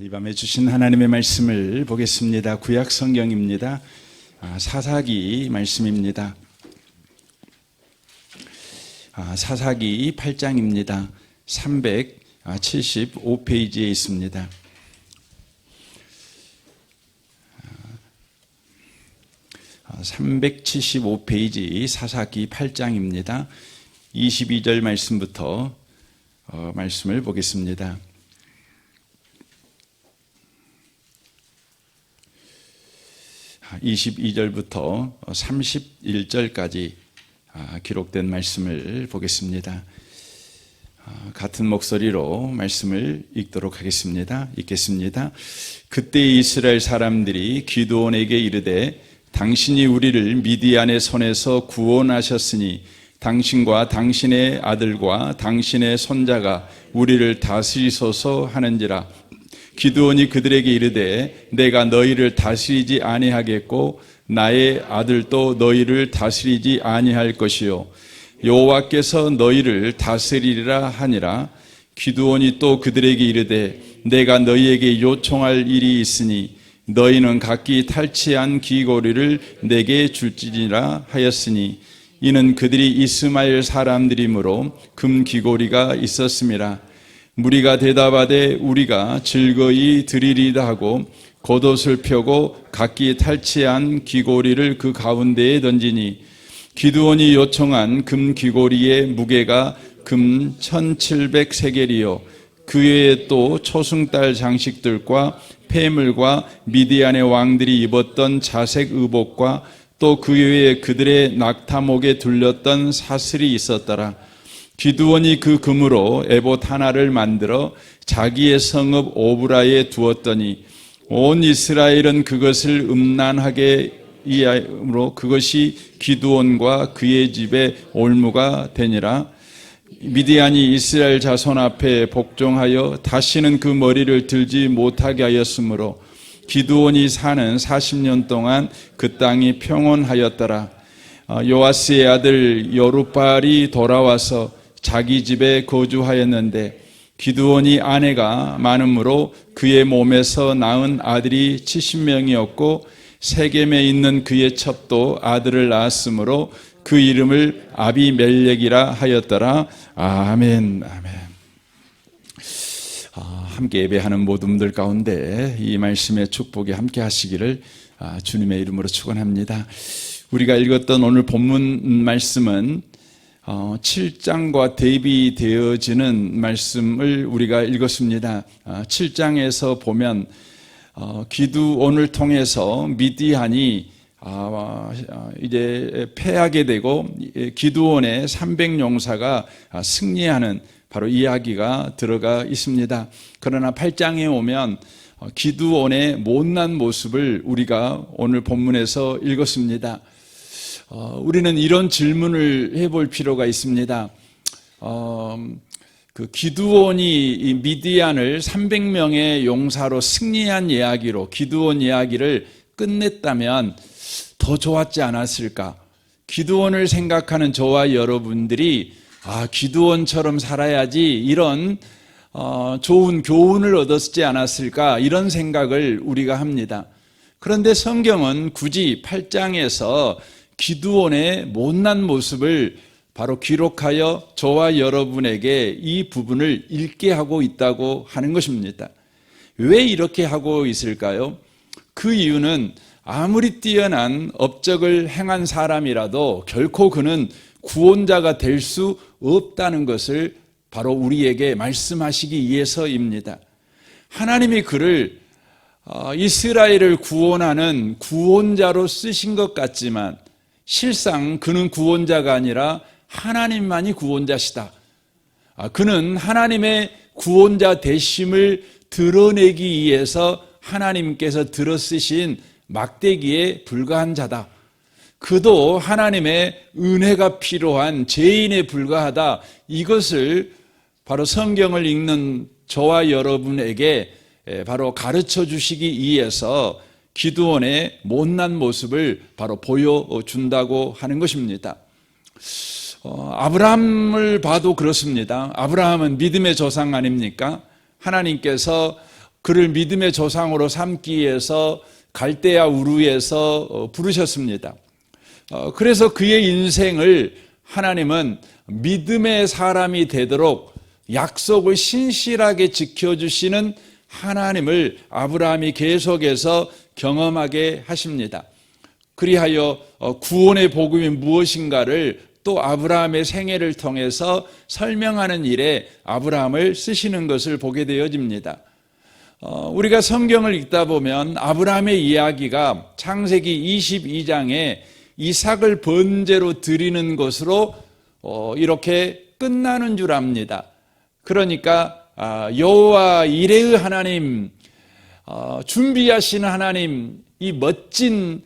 이 밤에 주신 하나님의 말씀을 보겠습니다. 구약 성경입니다. 사사기 말씀입니다. 사사기 8장입니다. 375페이지에 있습니다. 375페이지 사사기 8장입니다. 22절 말씀부터 말씀을 보겠습니다. 22절부터 31절까지 기록된 말씀을 보겠습니다. 같은 목소리로 말씀을 읽도록 하겠습니다. 읽겠습니다. 그때 이스라엘 사람들이 기드온에게 이르되 당신이 우리를 미디안의 손에서 구원하셨으니 당신과 당신의 아들과 당신의 손자가 우리를 다스리소서 하는지라. 기드온이 그들에게 이르되 내가 너희를 다스리지 아니하겠고 나의 아들도 너희를 다스리지 아니할 것이요 여호와께서 너희를 다스리리라 하니라. 기드온이 또 그들에게 이르되 내가 너희에게 요청할 일이 있으니 너희는 각기 탈취한 귀고리를 내게 줄지니라 하였으니 이는 그들이 이스마엘 사람들이므로 금 귀고리가 있었음이라. 무리가 대답하되 우리가 즐거이 드리리다 하고 겉옷을 펴고 각기 탈취한 귀고리를 그 가운데에 던지니 기드온이 요청한 금 귀고리의 무게가 금 1700세겔이요 그 외에 또 초승달 장식들과 폐물과 미디안의 왕들이 입었던 자색 의복과 또 그 외에 그들의 낙타목에 둘렸던 사슬이 있었더라. 기드온이 그 금으로 에봇 하나를 만들어 자기의 성읍 오브라에 두었더니 온 이스라엘은 그것을 음란하게 이하므로 그것이 기드온과 그의 집의 올무가 되니라. 미디안이 이스라엘 자손 앞에 복종하여 다시는 그 머리를 들지 못하게 하였으므로 기드온이 사는 40년 동안 그 땅이 평온하였더라. 요아스의 아들 여룻바알이 돌아와서 자기 집에 거주하였는데 기드온이 아내가 많으므로 그의 몸에서 낳은 아들이 70명이었고 세겜에 있는 그의 첩도 아들을 낳았으므로 그 이름을 아비멜렉이라 하였더라. 아멘. 아멘. 함께 예배하는 모든 분들 가운데 이 말씀의 축복이 함께 하시기를 주님의 이름으로 축원합니다. 우리가 읽었던 오늘 본문 말씀은 7장과 대비되어지는 말씀을 우리가 읽었습니다. 7장에서 보면 기드온을 통해서 미디안이 이제 패하게 되고 기드온의 300용사가 승리하는 바로 이야기가 들어가 있습니다. 그러나 8장에 오면 기드온의 못난 모습을 우리가 오늘 본문에서 읽었습니다. 우리는 이런 질문을 해볼 필요가 있습니다. 그 기드온이 이 미디안을 300명의 용사로 승리한 이야기로 기드온 이야기를 끝냈다면 더 좋았지 않았을까? 기드온을 생각하는 저와 여러분들이 기드온처럼 살아야지 이런 좋은 교훈을 얻었지 않았을까? 이런 생각을 우리가 합니다. 그런데 성경은 굳이 8장에서 기드온의 못난 모습을 바로 기록하여 저와 여러분에게 이 부분을 읽게 하고 있다고 하는 것입니다. 왜 이렇게 하고 있을까요? 그 이유는 아무리 뛰어난 업적을 행한 사람이라도 결코 그는 구원자가 될 수 없다는 것을 바로 우리에게 말씀하시기 위해서입니다. 하나님이 그를 이스라엘을 구원하는 구원자로 쓰신 것 같지만 실상 그는 구원자가 아니라 하나님만이 구원자시다. 그는 하나님의 구원자 되심을 드러내기 위해서 하나님께서 들어 쓰신 막대기에 불과한 자다. 그도 하나님의 은혜가 필요한 죄인에 불과하다. 이것을 바로 성경을 읽는 저와 여러분에게 바로 가르쳐 주시기 위해서 기드온의 못난 모습을 바로 보여준다고 하는 것입니다. 아브라함을 봐도 그렇습니다. 아브라함은 믿음의 조상 아닙니까? 하나님께서 그를 믿음의 조상으로 삼기 위해서 갈대아 우르에서 부르셨습니다. 그래서 그의 인생을 하나님은 믿음의 사람이 되도록 약속을 신실하게 지켜주시는 하나님을 아브라함이 계속해서 경험하게 하십니다. 그리하여 구원의 복음이 무엇인가를 또 아브라함의 생애를 통해서 설명하는 일에 아브라함을 쓰시는 것을 보게 되어집니다. 우리가 성경을 읽다 보면 아브라함의 이야기가 창세기 22장에 이삭을 번제로 드리는 것으로 이렇게 끝나는 줄 압니다. 그러니까 여호와 이레의 하나님, 준비하시는 하나님, 이 멋진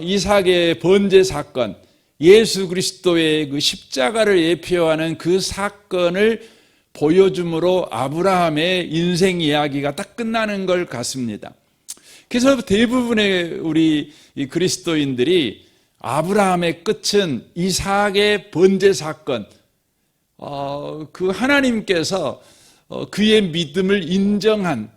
이삭의 번제 사건, 예수 그리스도의 그 십자가를 예표하는 그 사건을 보여줌으로 아브라함의 인생 이야기가 딱 끝나는 것 같습니다. 그래서 대부분의 우리 그리스도인들이 아브라함의 끝은 이삭의 번제 사건, 그 하나님께서 그의 믿음을 인정한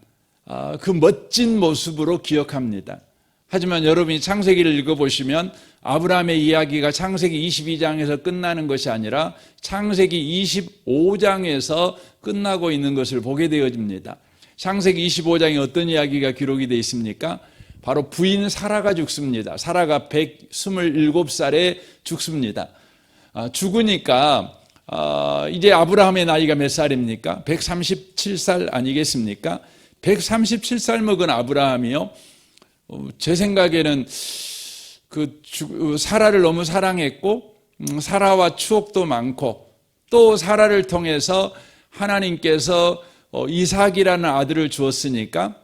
그 멋진 모습으로 기억합니다. 하지만 여러분이 창세기를 읽어보시면 아브라함의 이야기가 창세기 22장에서 끝나는 것이 아니라 창세기 25장에서 끝나고 있는 것을 보게 되어집니다. 창세기 25장에 어떤 이야기가 기록이 되어 있습니까? 바로 부인 사라가 죽습니다. 사라가 127살에 죽습니다. 죽으니까 이제 아브라함의 나이가 몇 살입니까? 137살 아니겠습니까? 137살 먹은 아브라함이요, 제 생각에는 사라를 너무 사랑했고 사라와 추억도 많고 또 사라를 통해서 하나님께서 이삭이라는 아들을 주었으니까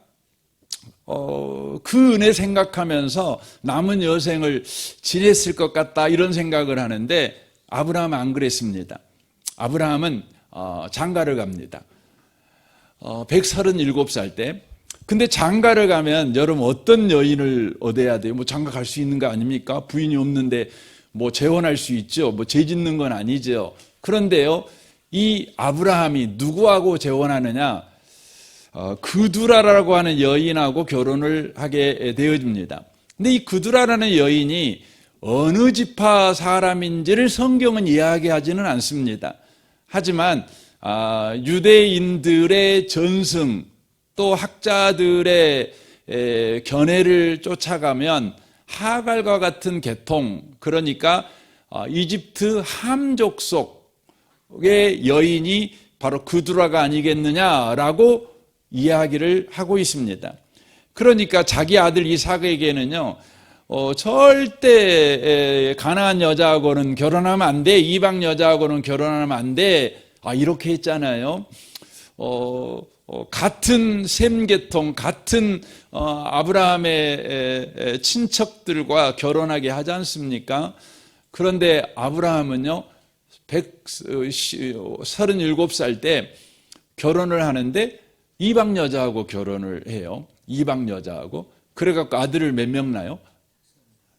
그 은혜 생각하면서 남은 여생을 지냈을 것 같다, 이런 생각을 하는데 아브라함은 안 그랬습니다. 아브라함은 장가를 갑니다. 137살 때. 근데 장가를 가면 여러분 어떤 여인을 얻어야 돼요? 뭐 장가 갈 수 있는 거 아닙니까? 부인이 없는데 뭐 재혼할 수 있죠. 뭐 죄 짓는 건 아니죠. 그런데요, 이 아브라함이 누구하고 재혼하느냐? 그두라라고 하는 여인하고 결혼을 하게 되어집니다. 근데 이 그두라라는 여인이 어느 지파 사람인지를 성경은 이야기하지는 않습니다. 하지만 유대인들의 전승, 또 학자들의 견해를 쫓아가면 하갈과 같은 계통, 그러니까 이집트 함족 속의 여인이 바로 그두라가 아니겠느냐라고 이야기를 하고 있습니다. 그러니까 자기 아들 이삭에게는요, 절대 가나안 여자하고는 결혼하면 안 돼, 이방 여자하고는 결혼하면 안 돼, 이렇게 했잖아요. 같은 셈 계통, 같은 아브라함의 친척들과 결혼하게 하지 않습니까? 그런데 아브라함은요, 137살 때 결혼을 하는데 이방 여자하고 결혼을 해요. 이방 여자하고. 그래갖고 아들을 몇 명 낳아요?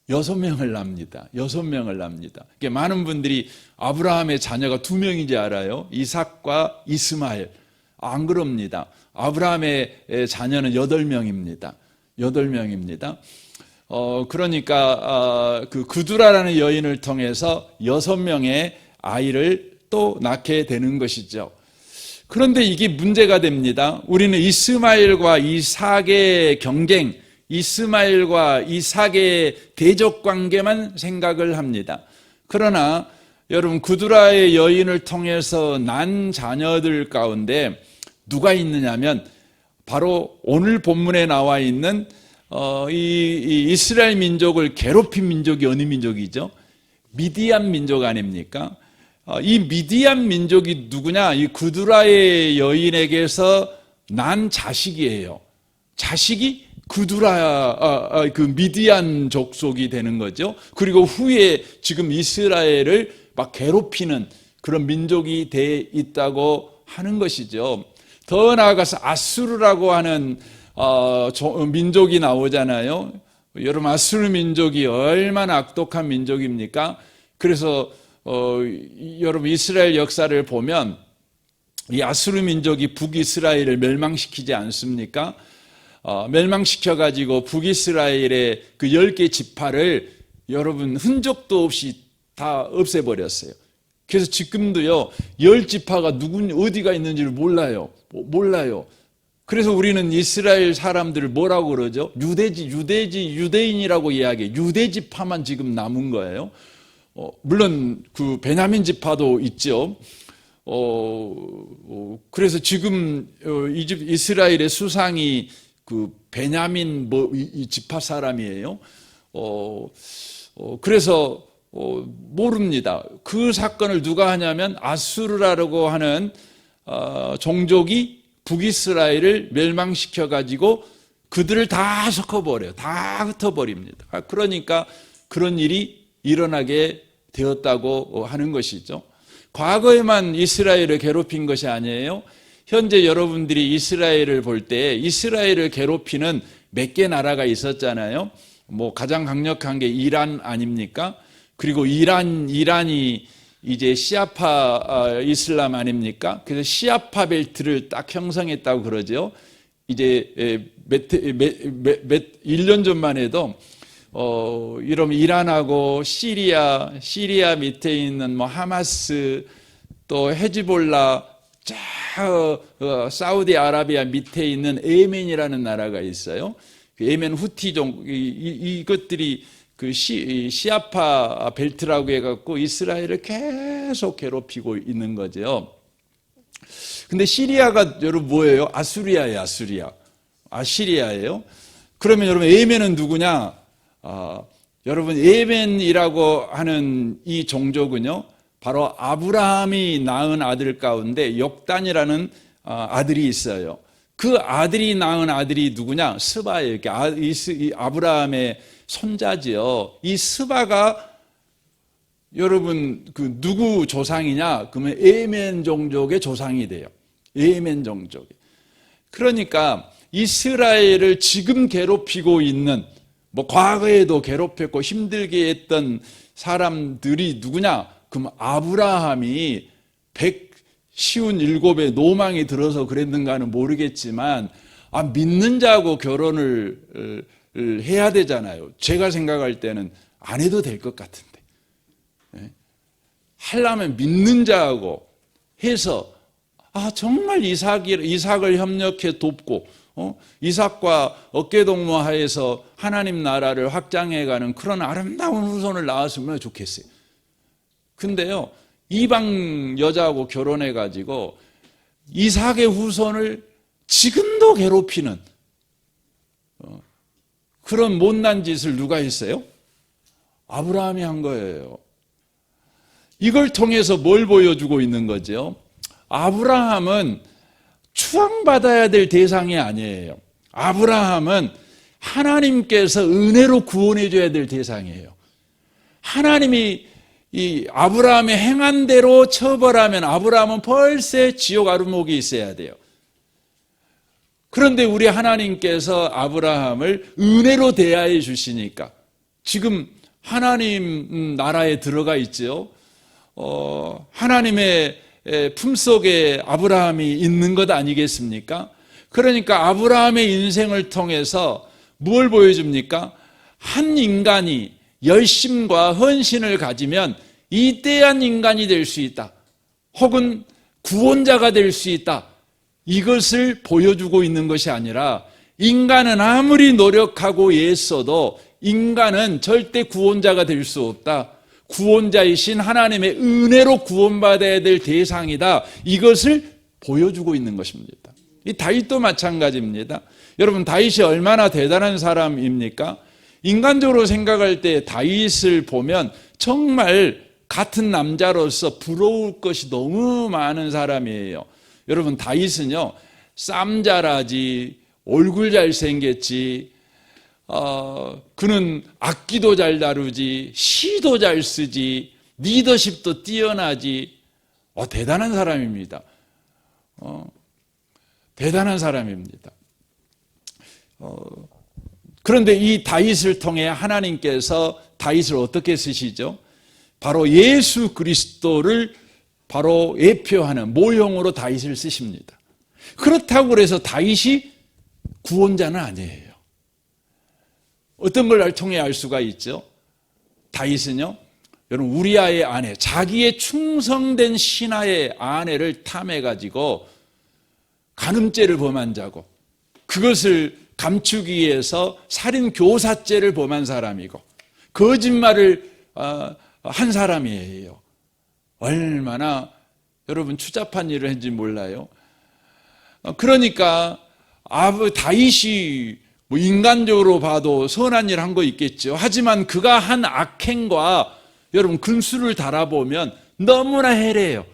6명을 낳습니다. 6명을 낳습니다. 많은 분들이 아브라함의 자녀가 2명인지 알아요? 이삭과 이스마엘. 안 그럽니다. 아브라함의 자녀는 8명입니다. 8명입니다. 그러니까 그 그두라라는 여인을 통해서 6명의 아이를 또 낳게 되는 것이죠. 그런데 이게 문제가 됩니다. 우리는 이스마엘과 이삭의 경쟁, 이스마엘과 이삭의 대적 관계만 생각을 합니다. 그러나 여러분, 그두라의 여인을 통해서 난 자녀들 가운데 누가 있느냐면 바로 오늘 본문에 나와 있는 이 이스라엘 민족을 괴롭힌 민족이 어느 민족이죠? 미디안 민족 아닙니까? 이 미디안 민족이 누구냐? 이 그두라의 여인에게서 난 자식이에요. 자식이 그두라, 그 미디안 족속이 되는 거죠. 그리고 후에 지금 이스라엘을 막 괴롭히는 그런 민족이 돼 있다고 하는 것이죠. 더 나아가서 아수르라고 하는 민족이 나오잖아요. 여러분, 아수르 민족이 얼마나 악독한 민족입니까? 그래서 여러분, 이스라엘 역사를 보면 이 아수르 민족이 북이스라엘을 멸망시키지 않습니까? 멸망시켜가지고 북이스라엘의 그 10개 지파를 여러분 흔적도 없이 다 없애버렸어요. 그래서 지금도요, 10지파가 어디가 있는지를 몰라요. 그래서 우리는 이스라엘 사람들을 뭐라고 그러죠? 유대인이라고 이야기해요. 유대지파만 지금 남은 거예요. 물론 그 베냐민 지파도 있죠. 그래서 지금 이스라엘의 수상이 그 베냐민 이 지파 사람이에요. 그래서 모릅니다. 그 사건을 누가 하냐면 아수르라고 하는 종족이 북이스라엘을 멸망시켜 가지고 그들을 다 섞어버려요. 다 흩어버립니다. 그러니까 그런 일이 일어나게 되었다고 하는 것이죠. 과거에만 이스라엘을 괴롭힌 것이 아니에요. 현재 여러분들이 이스라엘을 볼 때 이스라엘을 괴롭히는 몇 개 나라가 있었잖아요. 뭐 가장 강력한 게 이란 아닙니까? 그리고 이란이 이제 시아파 이슬람 아닙니까? 그래서 시아파 벨트를 딱 형성했다고 그러죠. 이제 1년 전만 해도 이러면 이란하고 시리아 밑에 있는 뭐 하마스 또 헤즈볼라 사우디아라비아 밑에 있는 예멘이라는 나라가 있어요. 예멘 후티종 이것들이 그 시아파 벨트라고 해갖고 이스라엘을 계속 괴롭히고 있는 거죠. 근데 시리아가 여러분 뭐예요? 아시리아예요. 그러면 여러분 예멘은 누구냐? 여러분 예멘이라고 하는 이 종족은요, 바로 아브라함이 낳은 아들 가운데 역단이라는 아들이 있어요. 그 아들이 낳은 아들이 누구냐? 스바예요. 이 아브라함의 손자지요. 이 스바가 여러분 그 누구 조상이냐? 그러면 예멘 종족의 조상이 돼요. 예멘 종족이. 그러니까 이스라엘을 지금 괴롭히고 있는, 뭐 과거에도 괴롭혔고 힘들게 했던 사람들이 누구냐? 그럼 아브라함이 157의 노망이 들어서 그랬는가는 모르겠지만 믿는 자하고 결혼을 해야 되잖아요. 제가 생각할 때는 안 해도 될 것 같은데, 하려면 믿는 자하고 해서 정말 이삭을 협력해 돕고 이삭과 어깨동무하여서 하나님 나라를 확장해가는 그런 아름다운 후손을 낳았으면 좋겠어요. 근데요, 이방 여자하고 결혼해가지고 이삭의 후손을 지금도 괴롭히는 그런 못난 짓을 누가 했어요? 아브라함이 한 거예요. 이걸 통해서 뭘 보여주고 있는 거죠? 아브라함은 추앙받아야 될 대상이 아니에요. 아브라함은 하나님께서 은혜로 구원해 줘야 될 대상이에요. 하나님이 이 아브라함의 행한 대로 처벌하면 아브라함은 벌써 지옥 아루목이 있어야 돼요. 그런데 우리 하나님께서 아브라함을 은혜로 대하여 주시니까 지금 하나님 나라에 들어가 있죠. 하나님의 품속에 아브라함이 있는 것 아니겠습니까? 그러니까 아브라함의 인생을 통해서 뭘 보여줍니까? 한 인간이 열심과 헌신을 가지면 이대한 인간이 될 수 있다. 혹은 구원자가 될 수 있다. 이것을 보여주고 있는 것이 아니라 인간은 아무리 노력하고 애써도 인간은 절대 구원자가 될 수 없다. 구원자이신 하나님의 은혜로 구원받아야 될 대상이다. 이것을 보여주고 있는 것입니다. 이 다윗도 마찬가지입니다. 여러분, 다윗이 얼마나 대단한 사람입니까? 인간적으로 생각할 때 다윗을 보면 정말 같은 남자로서 부러울 것이 너무 많은 사람이에요. 여러분, 다윗은요, 쌈잘하지, 얼굴 잘생겼지, 그는 악기도 잘 다루지, 시도 잘 쓰지, 리더십도 뛰어나지, 대단한 사람입니다. 대단한 사람입니다. 그런데 이 다윗을 통해 하나님께서 다윗을 어떻게 쓰시죠? 바로 예수 그리스도를 바로 예표하는 모형으로 다윗을 쓰십니다. 그렇다고 해서 다윗이 구원자는 아니에요. 어떤 걸 통해 알 수가 있죠? 다윗은요, 여러분 우리아의 아내, 자기의 충성된 신하의 아내를 탐해가지고 간음죄를 범한 자고, 그것을 감추기 위해서 살인 교사죄를 범한 사람이고, 거짓말을 한 사람이에요. 얼마나 여러분 추잡한 일을 했는지 몰라요. 그러니까 다윗이 뭐 인간적으로 봐도 선한 일 한 거 있겠죠. 하지만 그가 한 악행과 여러분 근수를 달아보면 너무나 해래요.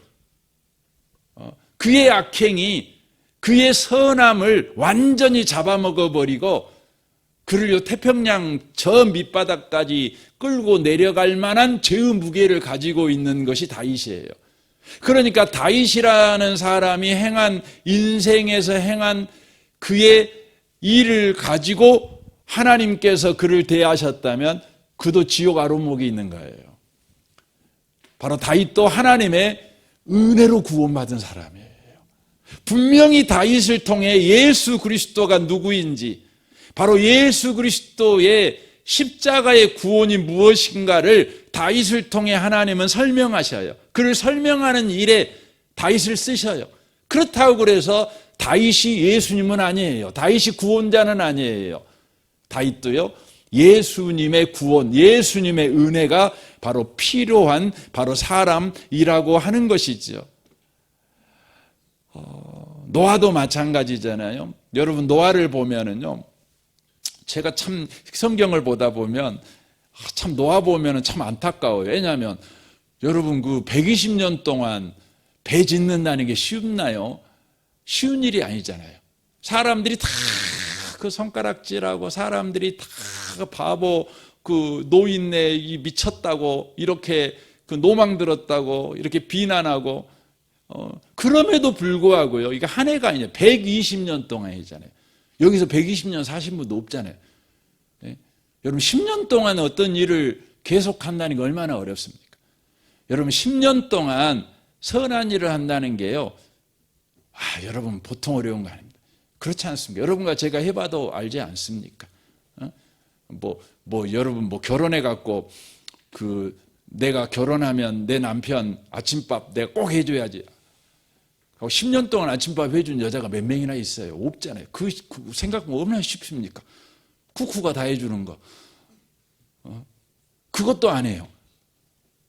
그의 악행이 그의 선함을 완전히 잡아먹어버리고 그를 태평양 저 밑바닥까지 끌고 내려갈 만한 죄의 무게를 가지고 있는 것이 다윗이에요. 그러니까 다윗이라는 사람이 행한, 인생에서 행한 그의 일을 가지고 하나님께서 그를 대하셨다면 그도 지옥 아로목이 있는 거예요. 바로 다윗도 하나님의 은혜로 구원받은 사람이에요. 분명히 다윗을 통해 예수 그리스도가 누구인지, 바로 예수 그리스도의 십자가의 구원이 무엇인가를 다윗을 통해 하나님은 설명하셔요. 그를 설명하는 일에 다윗을 쓰셔요. 그렇다고 그래서 다윗이 예수님은 아니에요. 다윗이 구원자는 아니에요. 다윗도요, 예수님의 구원, 예수님의 은혜가 바로 필요한 바로 사람이라고 하는 것이죠. 노아도 마찬가지잖아요. 여러분 노아를 보면은요, 제가 참 성경을 보다 보면 참 노아 보면은 참 안타까워요. 왜냐하면 여러분 그 120년 동안 배 짓는다는 게 쉽나요? 쉬운 일이 아니잖아요. 사람들이 다 그 손가락질하고, 사람들이 다 바보, 그 노인네 미쳤다고 이렇게 그 노망 들었다고 이렇게 비난하고, 그럼에도 불구하고요, 이게 한 해가 아니에요. 120년 동안이잖아요. 여기서 120년 사신 분도 없잖아요. 네? 여러분 10년 동안 어떤 일을 계속한다는 게 얼마나 어렵습니까? 여러분 10년 동안 선한 일을 한다는 게요, 여러분 보통 어려운 거 아닙니다. 그렇지 않습니까? 여러분과 제가 해봐도 알지 않습니까? 여러분 결혼해 갖고 내가 결혼하면 내 남편 아침밥 내가 꼭 해줘야지. 10년 동안 아침밥 해준 여자가 몇 명이나 있어요? 없잖아요. 그 생각보면 얼마나 쉽습니까? 쿠쿠가 다 해주는 거. 그것도 안 해요.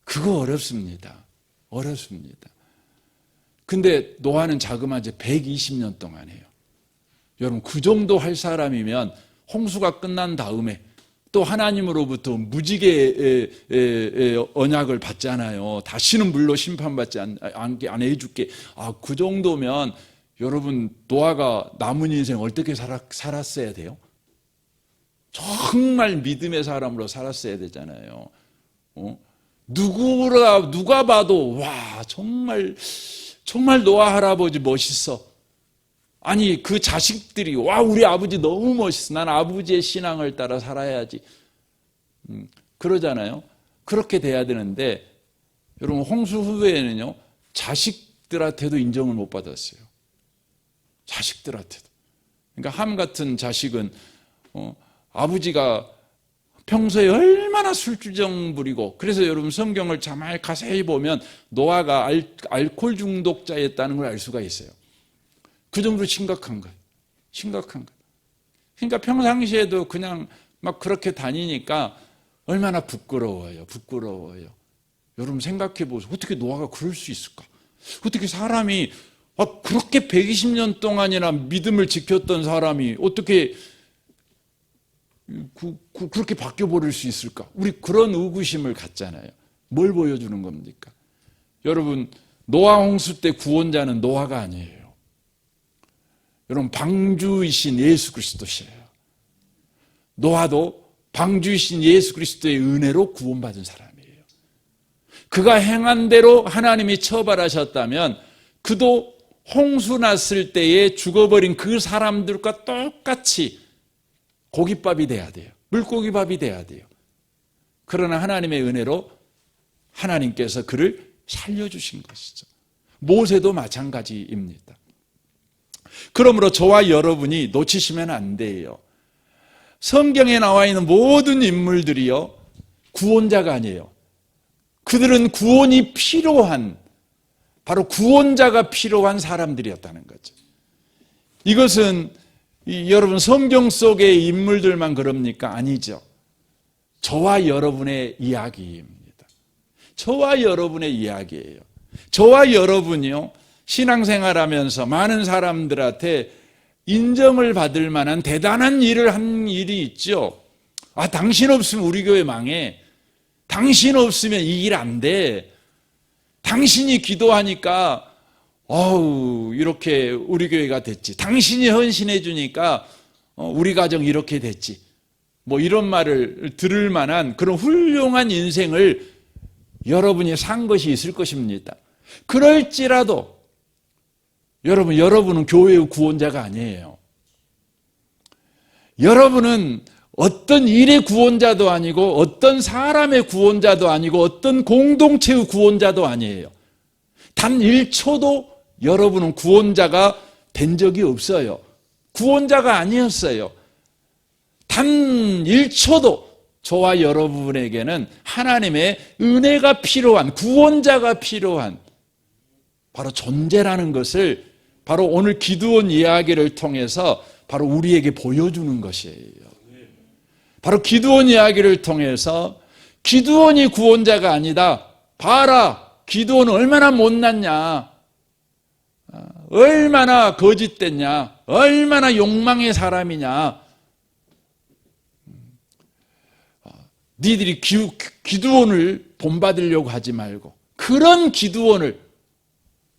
그거 어렵습니다. 어렵습니다. 근데 노아는 자그마치 120년 동안 해요. 여러분 그 정도 할 사람이면 홍수가 끝난 다음에 또 하나님으로부터 무지개의 언약을 받잖아요. 다시는 물로 심판받지 안 해줄게. 그 정도면 여러분 노아가 남은 인생 어떻게 살았어야 돼요? 정말 믿음의 사람으로 살았어야 되잖아요. 누가 봐도 와 정말 노아 할아버지 멋있어. 아니 그 자식들이 와 우리 아버지 너무 멋있어. 난 아버지의 신앙을 따라 살아야지. 그러잖아요. 그렇게 돼야 되는데 여러분 홍수 후에는요, 자식들한테도 인정을 못 받았어요. 자식들한테도. 그러니까 함 같은 자식은 아버지가 평소에 얼마나 술주정 부리고, 그래서 여러분 성경을 자세히 보면 노아가 알코올 중독자였다는 걸 알 수가 있어요. 그 정도로 심각한 거예요. 심각한 거예요. 그러니까 평상시에도 그냥 막 그렇게 다니니까 얼마나 부끄러워요. 부끄러워요. 여러분 생각해 보세요. 어떻게 노아가 그럴 수 있을까? 어떻게 사람이 그렇게 120년 동안이나 믿음을 지켰던 사람이 어떻게 그렇게 바뀌어버릴 수 있을까? 우리 그런 의구심을 갖잖아요. 뭘 보여주는 겁니까? 여러분 노아 홍수 때 구원자는 노아가 아니에요. 여러분 방주이신 예수 그리스도시에요. 노아도 방주이신 예수 그리스도의 은혜로 구원받은 사람이에요. 그가 행한 대로 하나님이 처벌하셨다면 그도 홍수 났을 때에 죽어버린 그 사람들과 똑같이 고깃밥이 돼야 돼요. 물고기밥이 돼야 돼요. 그러나 하나님의 은혜로 하나님께서 그를 살려주신 것이죠. 모세도 마찬가지입니다. 그러므로 저와 여러분이 놓치시면 안 돼요. 성경에 나와 있는 모든 인물들이요, 구원자가 아니에요. 그들은 구원이 필요한, 바로 구원자가 필요한 사람들이었다는 거죠. 이것은 여러분 성경 속의 인물들만 그럽니까? 아니죠. 저와 여러분의 이야기입니다. 저와 여러분의 이야기예요. 저와 여러분이요, 신앙생활하면서 많은 사람들한테 인정을 받을 만한 대단한 일을 한 일이 있죠. 아, 당신 없으면 우리 교회 망해. 당신 없으면 이 일 안 돼. 당신이 기도하니까 이렇게 우리 교회가 됐지. 당신이 헌신해 주니까 우리 가정 이렇게 됐지. 뭐 이런 말을 들을 만한 그런 훌륭한 인생을 여러분이 산 것이 있을 것입니다. 그럴지라도 여러분은 교회의 구원자가 아니에요. 여러분은 어떤 일의 구원자도 아니고 어떤 사람의 구원자도 아니고 어떤 공동체의 구원자도 아니에요. 단 1초도 여러분은 구원자가 된 적이 없어요. 구원자가 아니었어요. 단 1초도 저와 여러분에게는 하나님의 은혜가 필요한, 구원자가 필요한 바로 존재라는 것을 바로 오늘 기드온 이야기를 통해서 바로 우리에게 보여주는 것이에요. 바로 기드온 이야기를 통해서 기드온이 구원자가 아니다. 봐라, 기드온은 얼마나 못났냐, 얼마나 거짓됐냐, 얼마나 욕망의 사람이냐. 니들이 기드온을 본받으려고 하지 말고 그런 기드온을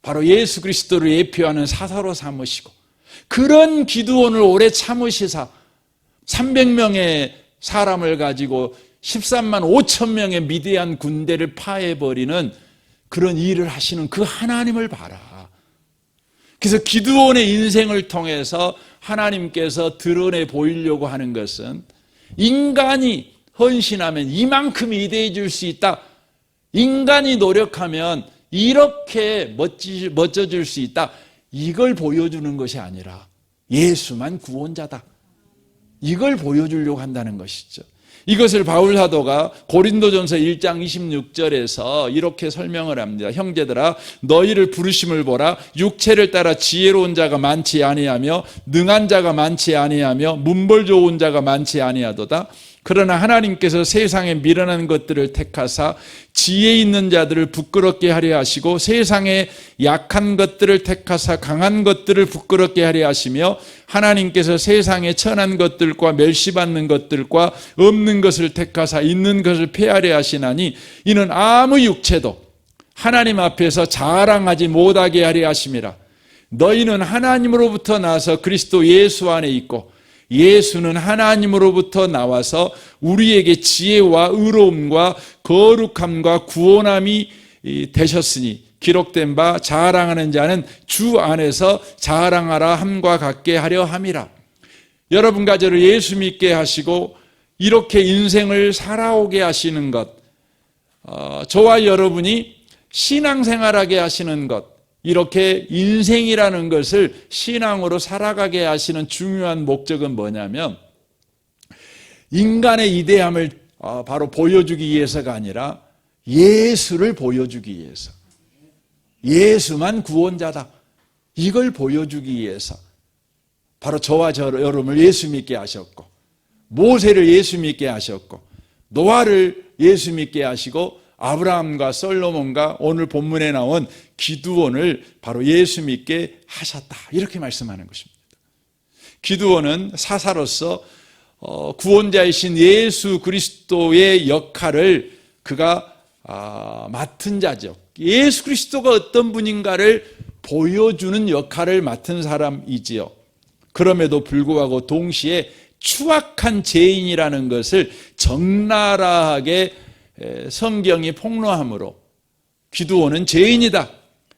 바로 예수 그리스도를 예표하는 사사로 삼으시고 그런 기드온을 오래 참으시사 300명의 사람을 가지고 13만 5천 명의 미디안 군대를 파해버리는 그런 일을 하시는 그 하나님을 봐라. 그래서 기드온의 인생을 통해서 하나님께서 드러내 보이려고 하는 것은 인간이 헌신하면 이만큼 위대해질 수 있다. 인간이 노력하면 이렇게 멋져질 수 있다. 이걸 보여주는 것이 아니라 예수만 구원자다. 이걸 보여주려고 한다는 것이죠. 이것을 바울 사도가 고린도전서 1장 26절에서 이렇게 설명을 합니다. 형제들아, 너희를 부르심을 보라. 육체를 따라 지혜로운 자가 많지 아니하며 능한 자가 많지 아니하며 문벌 좋은 자가 많지 아니하도다. 그러나 하나님께서 세상에 미련한 것들을 택하사 지혜 있는 자들을 부끄럽게 하려 하시고 세상에 약한 것들을 택하사 강한 것들을 부끄럽게 하려 하시며 하나님께서 세상에 천한 것들과 멸시받는 것들과 없는 것을 택하사 있는 것을 폐하려 하시나니 이는 아무 육체도 하나님 앞에서 자랑하지 못하게 하려 하심이라. 너희는 하나님으로부터 나서 그리스도 예수 안에 있고 예수는 하나님으로부터 나와서 우리에게 지혜와 의로움과 거룩함과 구원함이 되셨으니 기록된 바 자랑하는 자는 주 안에서 자랑하라 함과 같게 하려 함이라. 여러분과 저를 예수 믿게 하시고 이렇게 인생을 살아오게 하시는 것, 저와 여러분이 신앙생활하게 하시는 것, 이렇게 인생이라는 것을 신앙으로 살아가게 하시는 중요한 목적은 뭐냐면 인간의 위대함을 바로 보여주기 위해서가 아니라 예수를 보여주기 위해서, 예수만 구원자다, 이걸 보여주기 위해서 바로 저와 여러분을 예수 믿게 하셨고 모세를 예수 믿게 하셨고 노아를 예수 믿게 하시고 아브라함과 솔로몬과 오늘 본문에 나온 기드온을 바로 예수 믿게 하셨다, 이렇게 말씀하는 것입니다. 기드온은 사사로서 구원자이신 예수 그리스도의 역할을 그가 맡은 자죠. 예수 그리스도가 어떤 분인가를 보여주는 역할을 맡은 사람이지요. 그럼에도 불구하고 동시에 추악한 죄인이라는 것을 적나라하게 성경이 폭로하므로 기드온은 죄인이다,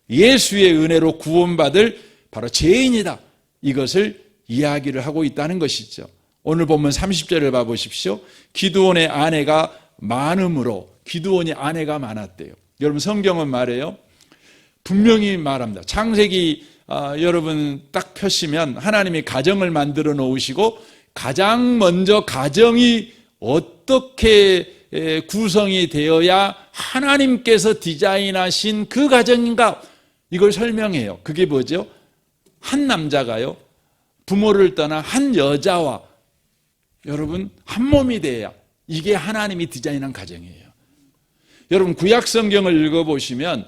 예수의 은혜로 구원받을 바로 죄인이다, 이것을 이야기를 하고 있다는 것이죠. 오늘 본문 30절을 봐보십시오. 기드온의 아내가 많음으로, 기드온이 아내가 많았대요. 여러분 성경은 말해요, 분명히 말합니다. 창세기 여러분 딱 펴시면 하나님이 가정을 만들어 놓으시고 가장 먼저 가정이 어떻게 구성이 되어야 하나님께서 디자인하신 그 가정인가 이걸 설명해요. 그게 뭐죠? 한 남자가요 부모를 떠나 한 여자와 여러분 한 몸이 돼야 이게 하나님이 디자인한 가정이에요. 여러분 구약 성경을 읽어보시면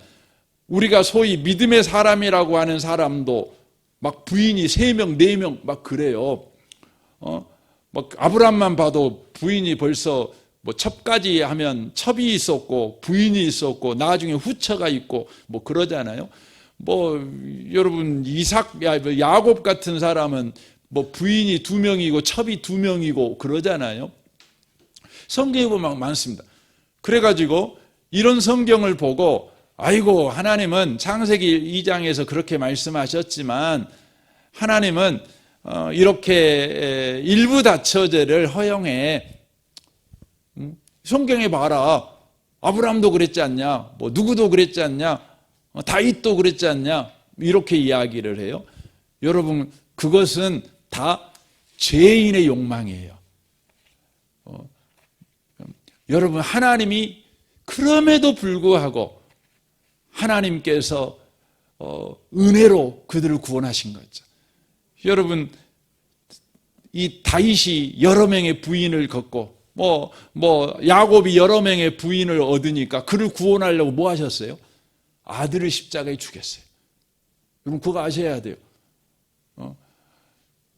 우리가 소위 믿음의 사람이라고 하는 사람도 막 부인이 3명, 4명 막 그래요. 막 아브람만 봐도 부인이 벌써 뭐 첩까지 하면 첩이 있었고 부인이 있었고 나중에 후처가 있고 뭐 그러잖아요. 뭐 여러분 야곱 같은 사람은 뭐 부인이 2명이고 첩이 2명이고 그러잖아요. 성경에 보면 많습니다. 그래가지고 이런 성경을 보고 아이고 하나님은 창세기 2장에서 그렇게 말씀하셨지만 하나님은 이렇게 일부 다처제를 허용해. 성경에 봐라. 아브라함도 그랬지 않냐? 뭐 누구도 그랬지 않냐? 다윗도 그랬지 않냐? 이렇게 이야기를 해요. 여러분 그것은 다 죄인의 욕망이에요. 여러분 하나님이 그럼에도 불구하고 하나님께서 은혜로 그들을 구원하신 거죠. 여러분 이 다윗이 여러 명의 부인을 걷고 야곱이 여러 명의 부인을 얻으니까 그를 구원하려고 뭐 하셨어요? 아들을 십자가에 죽였어요. 여러분 그거 아셔야 돼요.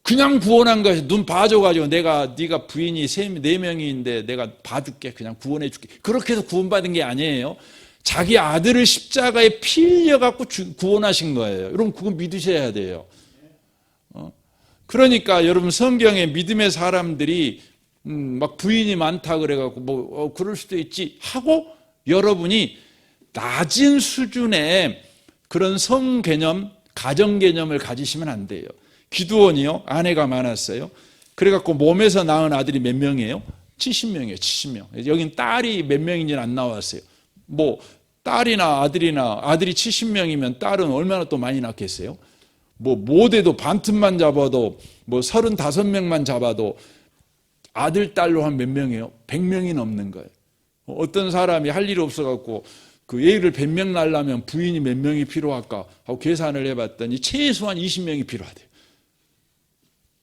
그냥 구원한 것이 눈 봐줘가지고 네가 부인이 4명인데 내가 봐줄게 그냥 구원해줄게 그렇게 해서 구원받은 게 아니에요. 자기 아들을 십자가에 피 흘려갖고 구원하신 거예요. 여러분 그거 믿으셔야 돼요. 그러니까 여러분 성경에 믿음의 사람들이 막 부인이 많다 그래갖고 그럴 수도 있지 하고 여러분이 낮은 수준의 그런 성 개념, 가정 개념을 가지시면 안 돼요. 기드온이요 아내가 많았어요. 그래갖고 몸에서 낳은 아들이 몇 명이에요? 70명이에요. 70명. 여긴 딸이 몇 명인지는 안 나왔어요. 뭐 딸이나 아들이 70명이면 딸은 얼마나 또 많이 낳겠어요? 모대도 반틈만 잡아도 35명만 잡아도 아들 딸로 한 몇 명이에요? 100명이 넘는 거예요. 어떤 사람이 할 일이 없어갖고 그 애를 100명 낳으려면 부인이 몇 명이 필요할까 하고 계산을 해봤더니 최소한 20명이 필요하대요.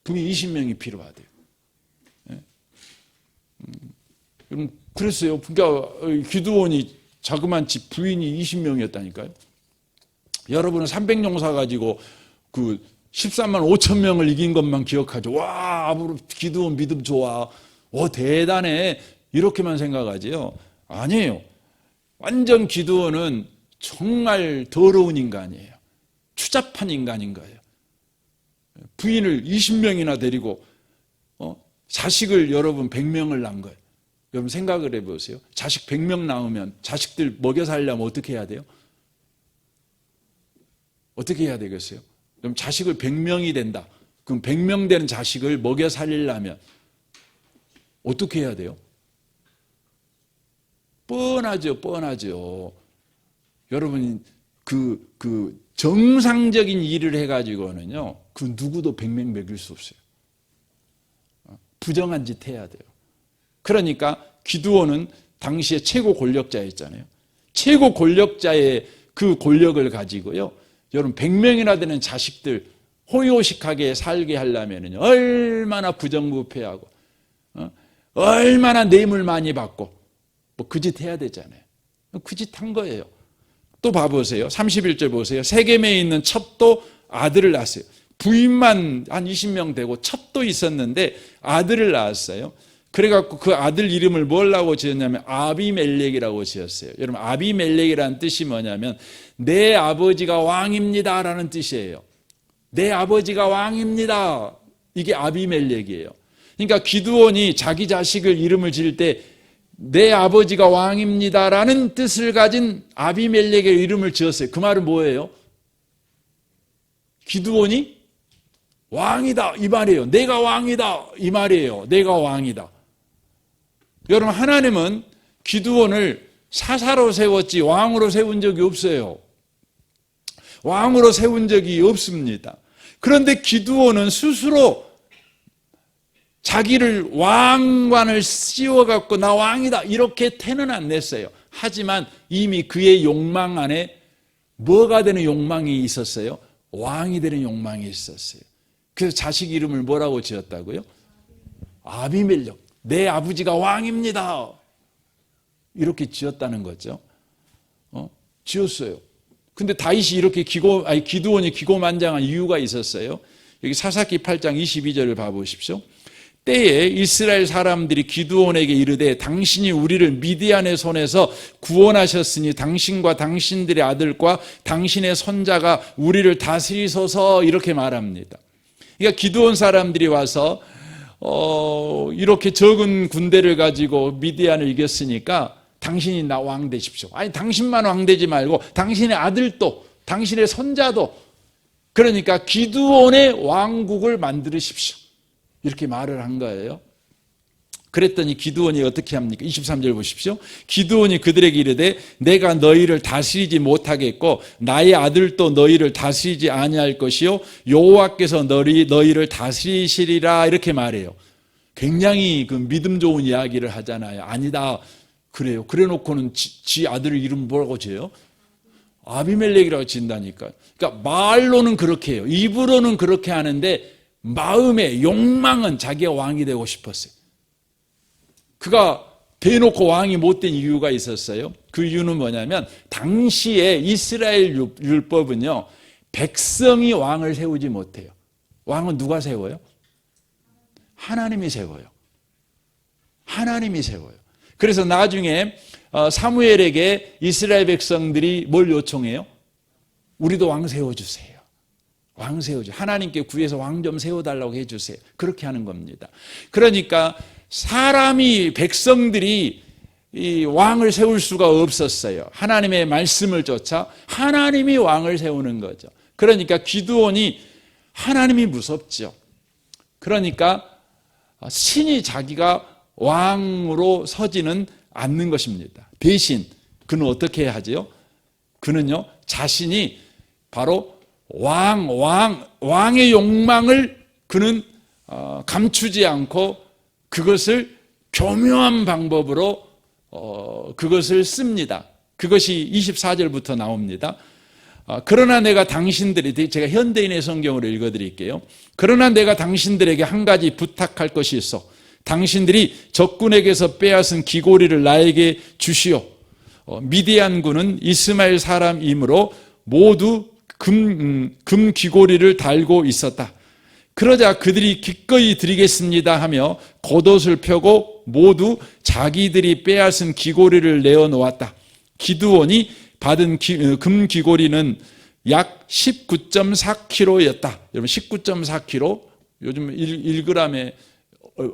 부인 20명이 필요하대요. 그랬어요. 그러니까 기드온이 자그만 집 부인이 20명이었다니까요. 여러분은 300용사 가지고 그 13만 5천 명을 이긴 것만 기억하죠. 와, 기드온 믿음 좋아. 대단해. 이렇게만 생각하지요. 아니에요. 완전 기드온은 정말 더러운 인간이에요. 추잡한 인간인 거예요. 부인을 20명이나 데리고 자식을 여러분 100명을 낳은 거예요. 여러분 생각을 해보세요. 자식 100명 낳으면 자식들 먹여 살려면 어떻게 해야 돼요? 어떻게 해야 되겠어요? 그럼 자식을 100명이 된다. 그럼 100명 되는 자식을 먹여 살리려면 어떻게 해야 돼요? 뻔하죠. 여러분 그 정상적인 일을 해가지고는요 그 누구도 100명 먹일 수 없어요. 부정한 짓 해야 돼요. 그러니까 기드온은 당시에 최고 권력자였잖아요. 최고 권력자의 그 권력을 가지고요 여러분 100명이나 되는 자식들 호요식하게 살게 하려면 얼마나 부정부패하고 얼마나 뇌물 많이 받고 그 짓 해야 되잖아요. 그 짓 한 거예요. 또 봐보세요. 31절 보세요. 세겜에 있는 첩도 아들을 낳았어요. 부인만 한 20명 되고 첩도 있었는데 아들을 낳았어요. 그래갖고 그 아들 이름을 뭐라고 지었냐면 아비멜렉이라고 지었어요. 여러분 아비멜렉이라는 뜻이 뭐냐면 내 아버지가 왕입니다 라는 뜻이에요. 내 아버지가 왕입니다. 이게 아비멜렉이에요. 그러니까 기드온이 자기 자식을 이름을 지을 때 내 아버지가 왕입니다 라는 뜻을 가진 아비멜렉의 이름을 지었어요. 그 말은 뭐예요? 기드온이 왕이다 이 말이에요. 내가 왕이다 이 말이에요. 내가 왕이다. 여러분 하나님은 기드온을 사사로 세웠지 왕으로 세운 적이 없어요. 왕으로 세운 적이 없습니다. 그런데 기드온은 스스로 자기를 왕관을 씌워갖고 나 왕이다 이렇게 태는 안 냈어요. 하지만 이미 그의 욕망 안에 뭐가 되는 욕망이 있었어요? 왕이 되는 욕망이 있었어요. 그래서 자식 이름을 뭐라고 지었다고요? 아비멜렉. 내 아버지가 왕입니다. 이렇게 지었다는 거죠. 지었어요. 근데 다윗이 이렇게 기드온이 기고만장한 이유가 있었어요. 여기 사사기 8장 22절을 봐보십시오. 때에 이스라엘 사람들이 기드온에게 이르되 당신이 우리를 미디안의 손에서 구원하셨으니 당신과 당신들의 아들과 당신의 손자가 우리를 다스리소서 이렇게 말합니다. 그러니까 기드온 사람들이 와서 이렇게 적은 군대를 가지고 미디안을 이겼으니까 당신이 나 왕 되십시오. 아니 당신만 왕 되지 말고 당신의 아들도 당신의 손자도 그러니까 기드온의 왕국을 만들으십시오. 이렇게 말을 한 거예요. 그랬더니 기드온이 어떻게 합니까? 23절 보십시오. 기드온이 그들에게 이르되 내가 너희를 다스리지 못하겠고 나의 아들도 너희를 다스리지 아니할 것이요 여호와께서 너희를 다스리시리라 이렇게 말해요. 굉장히 그 믿음 좋은 이야기를 하잖아요. 아니다 그래요. 그래놓고는 지 아들 이름 뭐라고 지어요? 아비멜렉이라고 지은다니까. 그러니까 말로는 그렇게 해요. 입으로는 그렇게 하는데 마음의 욕망은 자기가 왕이 되고 싶었어요. 그가 대놓고 왕이 못된 이유가 있었어요. 그 이유는 뭐냐면 당시에 이스라엘 율법은요 백성이 왕을 세우지 못해요. 왕은 누가 세워요? 하나님이 세워요. 하나님이 세워요. 그래서 나중에 사무엘에게 이스라엘 백성들이 뭘 요청해요? 우리도 왕 세워주세요. 왕 세워주세요. 하나님께 구해서 왕 좀 세워달라고 해주세요. 그렇게 하는 겁니다. 그러니까 사람이 백성들이 이 왕을 세울 수가 없었어요. 하나님의 말씀을 쫓아 하나님이 왕을 세우는 거죠. 그러니까 기드온이 하나님이 무섭죠. 그러니까 신이 자기가 왕으로 서지는 않는 것입니다. 대신 그는 어떻게 하죠? 그는요 자신이 바로 왕의 욕망을 그는 감추지 않고 그것을 교묘한 방법으로 그것을 씁니다. 그것이 24절부터 나옵니다. 그러나 내가 당신들이 제가 현대인의 성경으로 읽어드릴게요. 그러나 내가 당신들에게 한 가지 부탁할 것이 있어. 당신들이 적군에게서 빼앗은 귀고리를 나에게 주시오. 미디안군은 이스마엘 사람이므로 모두 금 귀고리를 달고 있었다. 그러자 그들이 기꺼이 드리겠습니다 하며 겉옷을 펴고 모두 자기들이 빼앗은 귀고리를 내어놓았다. 기드온이 받은 금 귀고리는 약 19.4kg였다. 여러분 19.4kg 요즘 1g에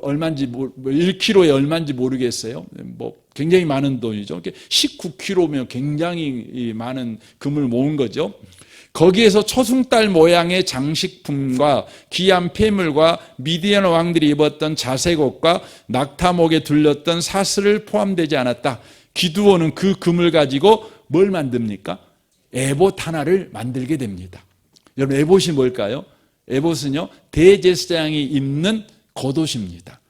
얼마인지 1kg에 얼마인지 모르겠어요. 뭐 굉장히 많은 돈이죠. 19kg면 굉장히 많은 금을 모은 거죠. 거기에서 초승달 모양의 장식품과 귀한 폐물과 미디안 왕들이 입었던 자색 옷과 낙타목에 둘렸던 사슬을 포함되지 않았다. 기드온은 그 금을 가지고 뭘 만듭니까? 에봇 하나를 만들게 됩니다. 여러분 에봇이 뭘까요? 에봇은요 대제사장이 입는 겉옷입니다.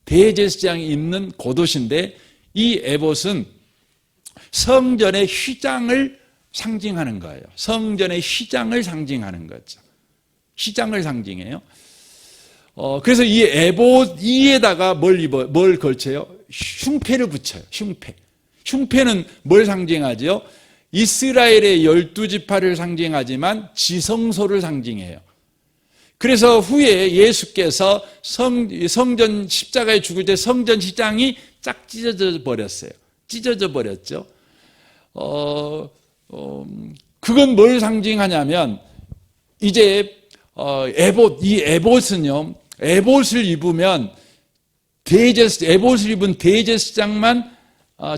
대제사장이 입는 겉옷인데 이 에봇은 성전의 휘장을 상징하는 거예요. 성전의 휘장을 상징하는 거죠. 휘장을 상징해요. 그래서 이 에봇 이에다가 뭘 걸쳐요? 흉패를 붙여요. 흉패. 흉패는 뭘 상징하죠? 이스라엘의 12지파를 상징하지만 지성소를 상징해요. 그래서 후에 예수께서 성전 십자가에 죽을 때 성전 휘장이 쫙 찢어져 버렸어요. 찢어져 버렸죠. 그건 뭘 상징하냐면 이제 이 에봇은요. 에봇을 입으면 에봇을 입은 대제사장만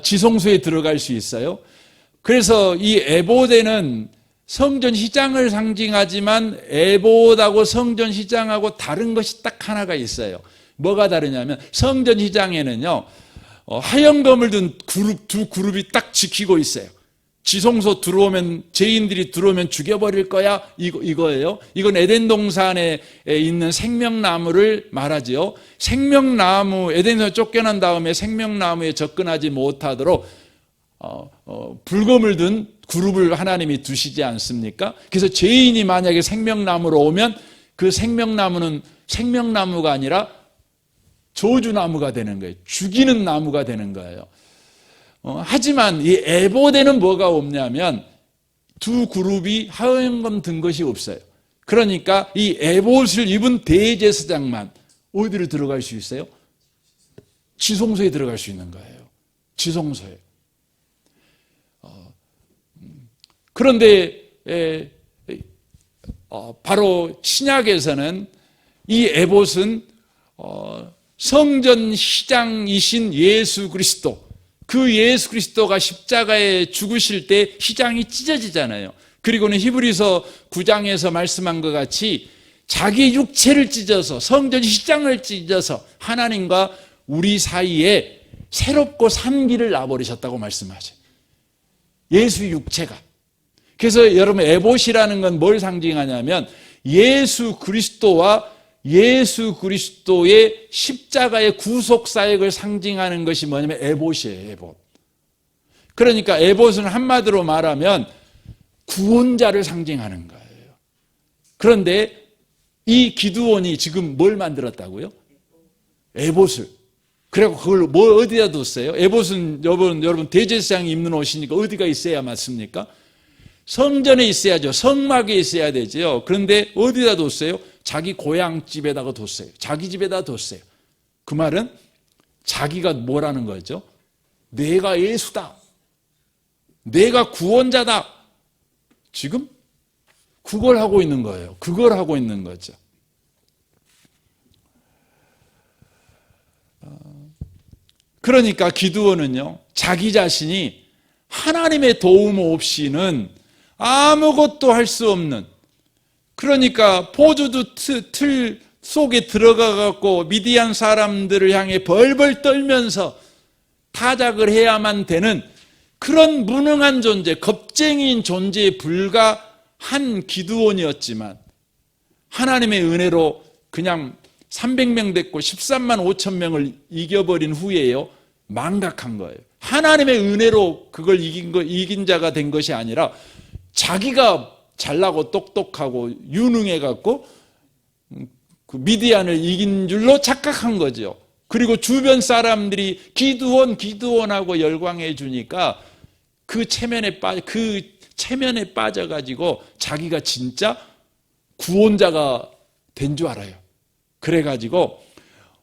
지성소에 들어갈 수 있어요. 그래서 이 에봇에는 성전 휘장을 상징하지만 에봇하고 성전 휘장하고 다른 것이 딱 하나가 있어요. 뭐가 다르냐면 성전 휘장에는요 하얀 검을 든 두 그룹이 딱 지키고 있어요. 지성소 들어오면, 죄인들이 들어오면 죽여버릴 거야, 이거예요. 이건 에덴 동산에 있는 생명나무를 말하지요. 생명나무, 에덴에서 쫓겨난 다음에 생명나무에 접근하지 못하도록 불검을 든 그룹을 하나님이 두시지 않습니까? 그래서 죄인이 만약에 생명나무로 오면 그 생명나무는 생명나무가 아니라 저주나무가 되는 거예요. 죽이는 나무가 되는 거예요. 하지만 이 에봇에는 뭐가 없냐면 두 그룹이 화염검 든 것이 없어요. 그러니까 이 에봇을 입은 대제사장만 어디로 들어갈 수 있어요? 지성소에 들어갈 수 있는 거예요. 지성소에. 그런데 바로 신약에서는 이 에봇은 성전 휘장이신 예수 그리스도, 그 예수 그리스도가 십자가에 죽으실 때 휘장이 찢어지잖아요. 그리고는 히브리서 9장에서 말씀한 것 같이 자기 육체를 찢어서, 성전 휘장을 찢어서 하나님과 우리 사이에 새롭고 산 길을 놔버리셨다고 말씀하셔요. 예수 육체가. 그래서 여러분, 에봇이라는 건 뭘 상징하냐면 예수 그리스도와 예수 그리스도의 십자가의 구속 사역을 상징하는 것이 뭐냐면 에봇이에요. 에봇. 그러니까 에봇은 한마디로 말하면 구원자를 상징하는 거예요. 그런데 이 기드온이 지금 뭘 만들었다고요? 에봇을. 그리고 그걸 뭐 어디다 뒀어요? 에봇은 여러분 대제사장이 입는 옷이니까 어디가 있어야 맞습니까? 성전에 있어야죠. 성막에 있어야 되죠. 그런데 어디다 뒀어요? 자기 고향집에다가 뒀어요. 자기 집에다 뒀어요. 그 말은 자기가 뭐라는 거죠? 내가 예수다. 내가 구원자다. 지금 그걸 하고 있는 거예요. 그걸 하고 있는 거죠. 그러니까 기드온은요, 자기 자신이 하나님의 도움 없이는 아무것도 할 수 없는, 그러니까 포도주 틀 속에 들어가갖고 미디안 사람들을 향해 벌벌 떨면서 타작을 해야만 되는 그런 무능한 존재, 겁쟁이인 존재에 불과한 기드온이었지만 하나님의 은혜로 그냥 300명 됐고 13만 5천 명을 이겨버린 후에요, 망각한 거예요. 하나님의 은혜로 그걸 이긴 자가 된 것이 아니라 자기가 잘나고 똑똑하고 유능해갖고 그 미디안을 이긴 줄로 착각한 거죠. 그리고 주변 사람들이 기드온하고 열광해 주니까 그 체면에 빠져가지고 자기가 진짜 구원자가 된 줄 알아요. 그래가지고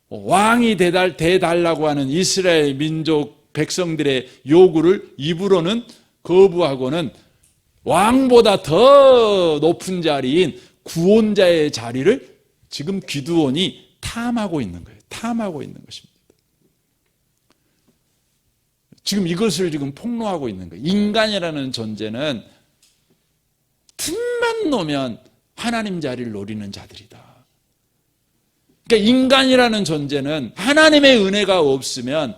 왕이 돼달라고 하는 이스라엘 민족 백성들의 요구를 입으로는 거부하고는 왕보다 더 높은 자리인 구원자의 자리를 지금 기드온이 탐하고 있는 거예요. 탐하고 있는 것입니다. 지금 이것을 지금 폭로하고 있는 거예요. 인간이라는 존재는 틈만 놓으면 하나님 자리를 노리는 자들이다. 그러니까 인간이라는 존재는 하나님의 은혜가 없으면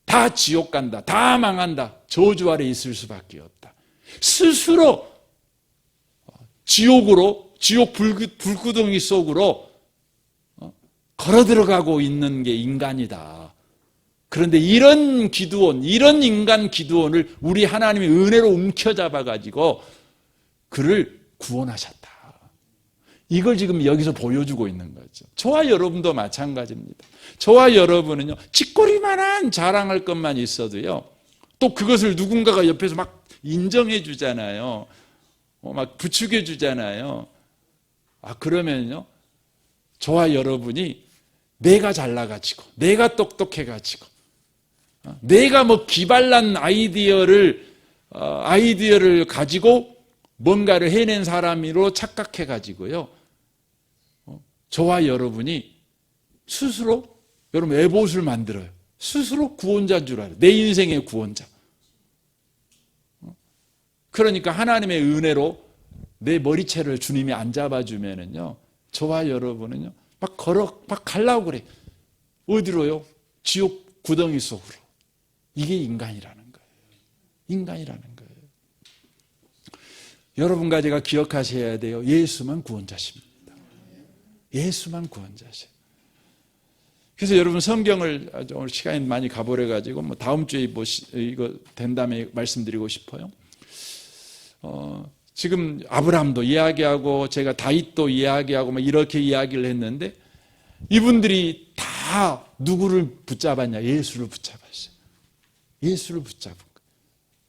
다 지옥 간다, 다 망한다, 저주 아래 있을 수밖에 없다. 스스로 지옥 불구덩이 속으로 걸어 들어가고 있는 게 인간이다. 그런데 이런 인간 기드온을 우리 하나님의 은혜로 움켜잡아가지고 그를 구원하셨다. 이걸 지금 여기서 보여주고 있는 거죠. 저와 여러분도 마찬가지입니다. 저와 여러분은요, 쥐꼬리만한 자랑할 것만 있어도요, 또 그것을 누군가가 옆에서 막 인정해 주잖아요. 막 부추겨 주잖아요. 그러면요, 저와 여러분이 내가 잘나가지고, 내가 똑똑해가지고, 내가 뭐 기발난 아이디어를 가지고 뭔가를 해낸 사람으로 착각해가지고요, 저와 여러분이 스스로 여러분 에봇을 만들어요. 스스로 구원자인 줄 알아요. 내 인생의 구원자. 그러니까 하나님의 은혜로 내 머리채를 주님이 안 잡아주면은요, 저와 여러분은요, 막 가려고 그래. 어디로요? 지옥 구덩이 속으로. 이게 인간이라는 거예요. 인간이라는 거예요. 여러분과 제가 기억하셔야 돼요. 예수만 구원자십니다. 예수만 구원자세요. 그래서 여러분 성경을 오늘 시간이 많이 가버려 가지고 뭐 다음 주에 이거 된 다음에 말씀드리고 싶어요. 지금 아브라함도 이야기하고 제가 다윗도 이야기하고 막 이렇게 이야기를 했는데 이분들이 다 누구를 붙잡았냐? 예수를 붙잡았어요. 예수를 붙잡은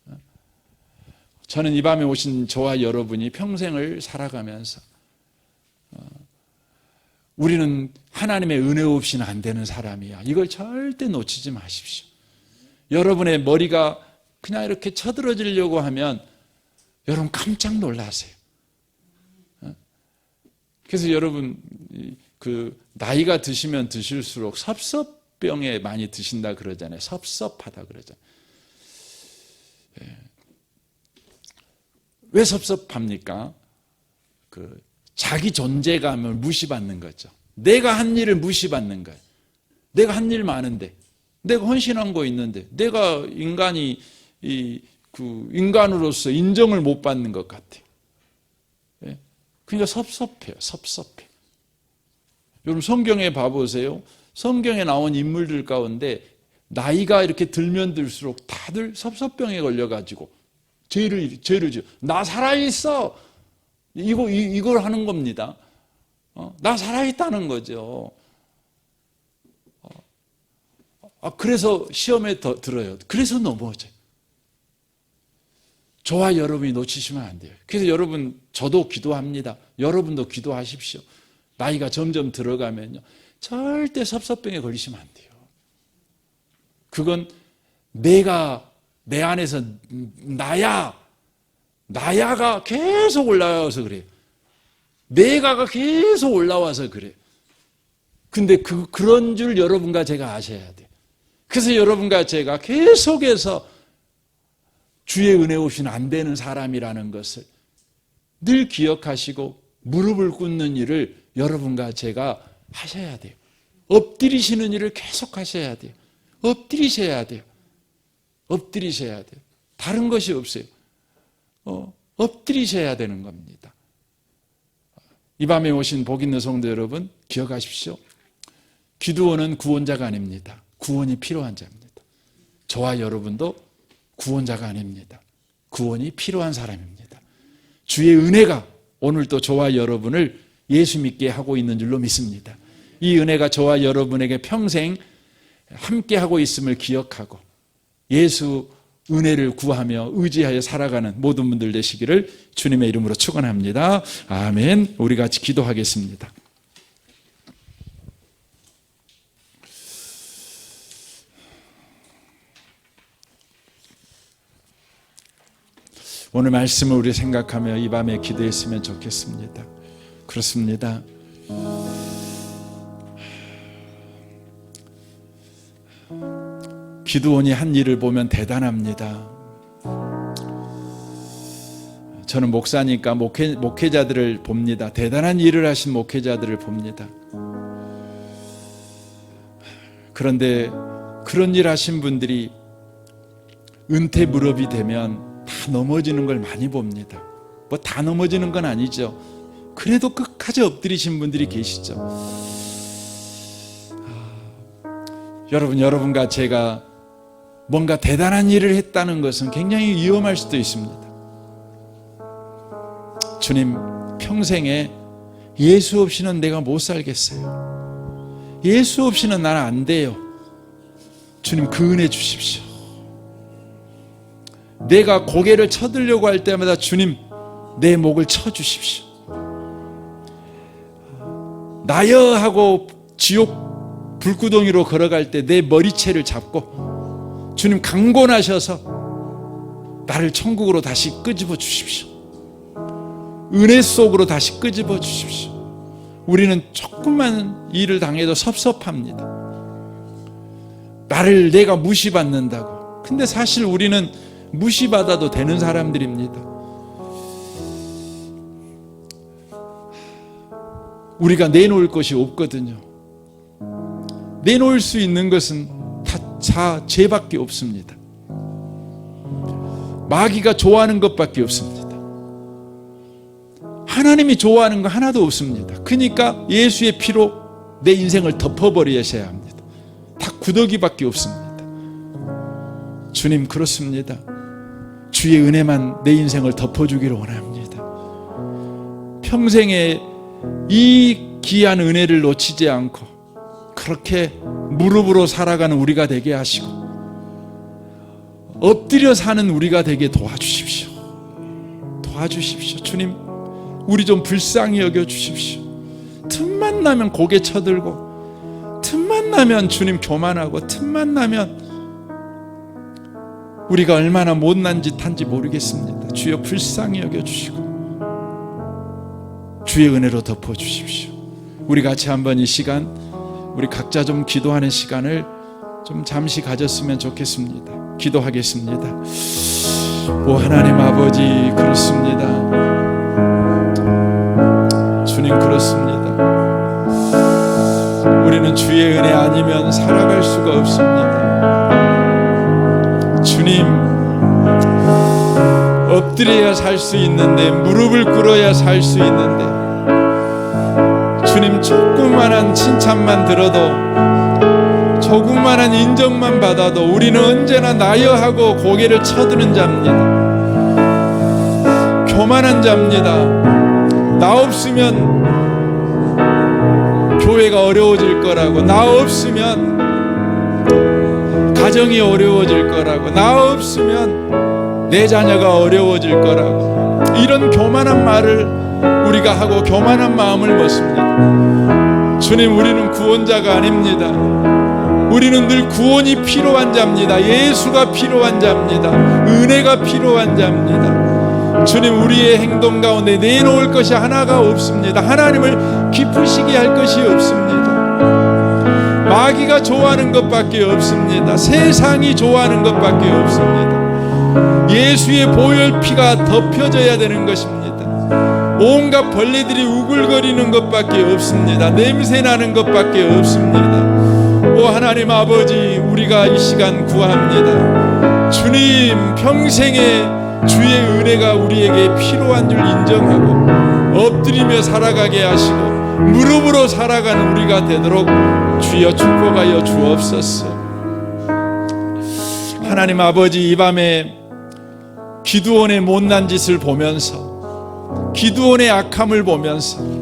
거예요. 저는 이 밤에 오신 저와 여러분이 평생을 살아가면서 우리는 하나님의 은혜 없이는 안 되는 사람이야. 이걸 절대 놓치지 마십시오. 여러분의 머리가 그냥 이렇게 쳐들어지려고 하면 여러분 깜짝 놀라세요. 그래서 여러분 나이가 드시면 드실수록 섭섭병에 많이 드신다 그러잖아요. 섭섭하다 그러잖아요. 왜 섭섭합니까? 자기 존재감을 무시받는 거죠. 내가 한 일을 무시받는 거예요. 내가 한 일 많은데, 내가 헌신한 거 있는데, 내가 인간으로서 인정을 못 받는 것 같아요. 그러니까 섭섭해요. 섭섭해. 여러분 성경에 봐보세요. 성경에 나온 인물들 가운데 나이가 이렇게 들면 들수록 다들 섭섭병에 걸려가지고 죄를 지어. 나 살아있어. 이걸 하는 겁니다. 나 살아있다는 거죠. 그래서 시험에 더 들어요. 그래서 넘어져요. 저와 여러분이 놓치시면 안 돼요. 그래서 여러분, 저도 기도합니다. 여러분도 기도하십시오. 나이가 점점 들어가면요. 절대 섭섭병에 걸리시면 안 돼요. 그건 내가 내 안에서 나야가 계속 올라와서 그래요. 내가가 계속 올라와서 그래요. 근데 그런 줄 여러분과 제가 아셔야 돼요. 그래서 여러분과 제가 계속해서 주의 은혜 없이는 안 되는 사람이라는 것을 늘 기억하시고 무릎을 꿇는 일을 여러분과 제가 하셔야 돼요. 엎드리시는 일을 계속 하셔야 돼요. 엎드리셔야 돼요. 엎드리셔야 돼요. 다른 것이 없어요. 엎드리셔야 되는 겁니다. 이 밤에 오신 복 있는 성도 여러분, 기억하십시오. 기드온은 구원자가 아닙니다. 구원이 필요한 자입니다. 저와 여러분도 구원자가 아닙니다. 구원이 필요한 사람입니다. 주의 은혜가 오늘 또 저와 여러분을 예수 믿게 하고 있는 줄로 믿습니다. 이 은혜가 저와 여러분에게 평생 함께 하고 있음을 기억하고 예수 은혜를 구하며 의지하여 살아가는 모든 분들 되시기를 주님의 이름으로 축원합니다. 아멘. 우리 같이 기도하겠습니다. 오늘 말씀을 우리 생각하며 이 밤에 기도했으면 좋겠습니다. 그렇습니다. 기드온이 한 일을 보면 대단합니다. 저는 목사니까 목회자들을 봅니다. 대단한 일을 하신 목회자들을 봅니다. 그런데 그런 일 하신 분들이 은퇴 무렵이 되면 다 넘어지는 걸 많이 봅니다. 뭐 다 넘어지는 건 아니죠. 그래도 끝까지 엎드리신 분들이 계시죠. 여러분과 제가 뭔가 대단한 일을 했다는 것은 굉장히 위험할 수도 있습니다. 주님, 평생에 예수 없이는 내가 못 살겠어요. 예수 없이는 나는 안 돼요. 주님, 그 은혜 주십시오. 내가 고개를 쳐들려고 할 때마다 주님, 내 목을 쳐주십시오. 나여 하고 지옥 불구덩이로 걸어갈 때 내 머리채를 잡고 주님 강권하셔서 나를 천국으로 다시 끄집어 주십시오. 은혜 속으로 다시 끄집어 주십시오. 우리는 조금만 일을 당해도 섭섭합니다. 나를 내가 무시받는다고. 근데 사실 우리는 무시받아도 되는 사람들입니다. 우리가 내놓을 것이 없거든요. 내놓을 수 있는 것은 다 죄밖에 없습니다. 마귀가 좋아하는 것밖에 없습니다. 하나님이 좋아하는 거 하나도 없습니다. 그러니까 예수의 피로 내 인생을 덮어버리셔야 합니다. 다 구더기밖에 없습니다. 주님, 그렇습니다. 주의 은혜만 내 인생을 덮어주기를 원합니다. 평생에 이 귀한 은혜를 놓치지 않고 그렇게 무릎으로 살아가는 우리가 되게 하시고 엎드려 사는 우리가 되게 도와주십시오. 도와주십시오. 주님, 우리 좀 불쌍히 여겨주십시오. 틈만 나면 고개 쳐들고, 틈만 나면 주님 교만하고, 틈만 나면 우리가 얼마나 못난 짓 한지 모르겠습니다. 주여, 불쌍히 여겨주시고 주의 은혜로 덮어주십시오. 우리 같이 한번 이 시간, 우리 각자 좀 기도하는 시간을 좀 잠시 가졌으면 좋겠습니다. 기도하겠습니다. 오 하나님 아버지, 그렇습니다. 주님, 그렇습니다. 우리는 주의 은혜 아니면 살아갈 수가 없습니다. 주님, 엎드려야 살 수 있는데, 무릎을 꿇어야 살 수 있는데, 주님, 조그만한 칭찬만 들어도, 조그만한 인정만 받아도 우리는 언제나 나여 하고 고개를 쳐드는 자입니다. 교만한 자입니다. 나 없으면 교회가 어려워질 거라고, 나 없으면 가정이 어려워질 거라고, 나 없으면 내 자녀가 어려워질 거라고, 이런 교만한 말을 우리가 하고 교만한 마음을 먹습니다. 주님, 우리는 구원자가 아닙니다. 우리는 늘 구원이 필요한 자입니다. 예수가 필요한 자입니다. 은혜가 필요한 자입니다. 주님, 우리의 행동 가운데 내놓을 것이 하나가 없습니다. 하나님을 기쁘시게 할 것이 없습니다. 마귀가 좋아하는 것밖에 없습니다. 세상이 좋아하는 것밖에 없습니다. 예수의 보혈피가 덮여져야 되는 것입니다. 온갖 벌레들이 우글거리는 것밖에 없습니다. 냄새나는 것밖에 없습니다. 오 하나님 아버지, 우리가 이 시간 구합니다. 주님, 평생에 주의 은혜가 우리에게 필요한 줄 인정하고 엎드리며 살아가게 하시고 무릎으로 살아가는 우리가 되도록 주여 축복하여 주옵소서. 하나님 아버지, 이 밤에 기드온의 못난 짓을 보면서, 기드온의 악함을 보면서,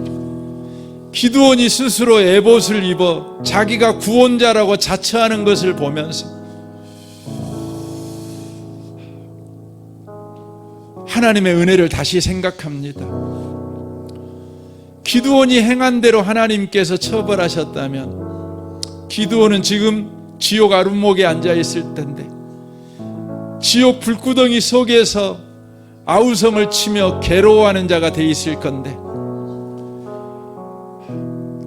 기드온이 스스로 에봇을 입어 자기가 구원자라고 자처하는 것을 보면서 하나님의 은혜를 다시 생각합니다. 기드온이 행한 대로 하나님께서 처벌하셨다면 기드온은 지금 지옥 아랫목에 앉아 있을 텐데, 지옥 불구덩이 속에서 아우성을 치며 괴로워하는 자가 돼 있을 건데,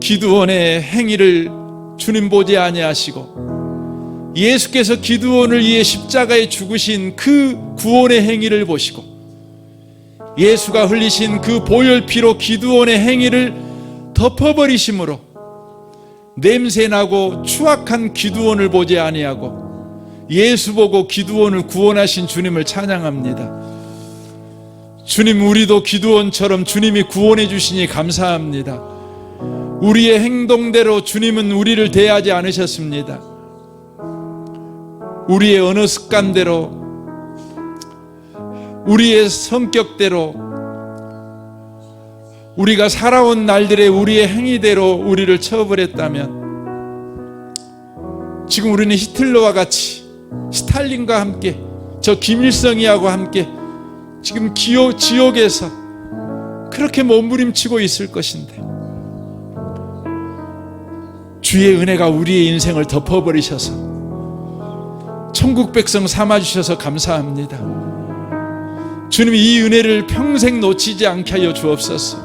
기드온의 행위를 주님 보지 아니하시고 예수께서 기드온을 위해 십자가에 죽으신 그 구원의 행위를 보시고 예수가 흘리신 그 보혈피로 기드온의 행위를 덮어버리심으로 냄새나고 추악한 기드온을 보지 아니하고 예수 보고 기드온을 구원하신 주님을 찬양합니다. 주님, 우리도 기드온처럼 주님이 구원해 주시니 감사합니다. 우리의 행동대로 주님은 우리를 대하지 않으셨습니다. 우리의 언어 습관대로, 우리의 성격대로, 우리가 살아온 날들의 우리의 행위대로 우리를 처벌했다면 지금 우리는 히틀러와 같이, 스탈린과 함께, 저 김일성이하고 함께 지금 지옥에서 그렇게 몸부림치고 있을 것인데, 주의 은혜가 우리의 인생을 덮어버리셔서 천국 백성 삼아주셔서 감사합니다. 주님, 이 은혜를 평생 놓치지 않게 하여 주옵소서.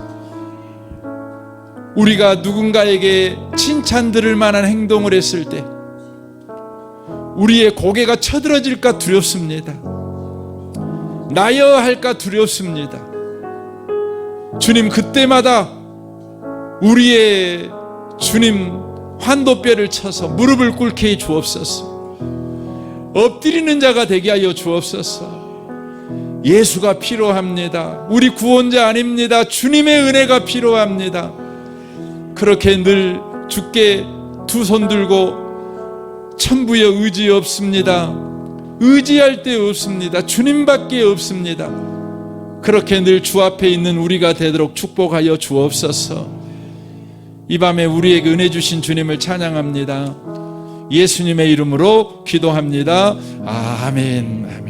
우리가 누군가에게 칭찬 들을 만한 행동을 했을 때 우리의 고개가 쳐들어질까 두렵습니다. 나여 할까 두렵습니다. 주님, 그때마다 우리의 주님 환도뼈를 쳐서 무릎을 꿇게 해 주옵소서. 엎드리는 자가 되게 하여 주옵소서. 예수가 필요합니다. 우리 구원자 아닙니다. 주님의 은혜가 필요합니다. 그렇게 늘 주께 두 손 들고 천부의 의지 없습니다. 의지할 데 없습니다. 주님밖에 없습니다. 그렇게 늘 주 앞에 있는 우리가 되도록 축복하여 주옵소서. 이 밤에 우리에게 은혜 주신 주님을 찬양합니다. 예수님의 이름으로 기도합니다. 아멘.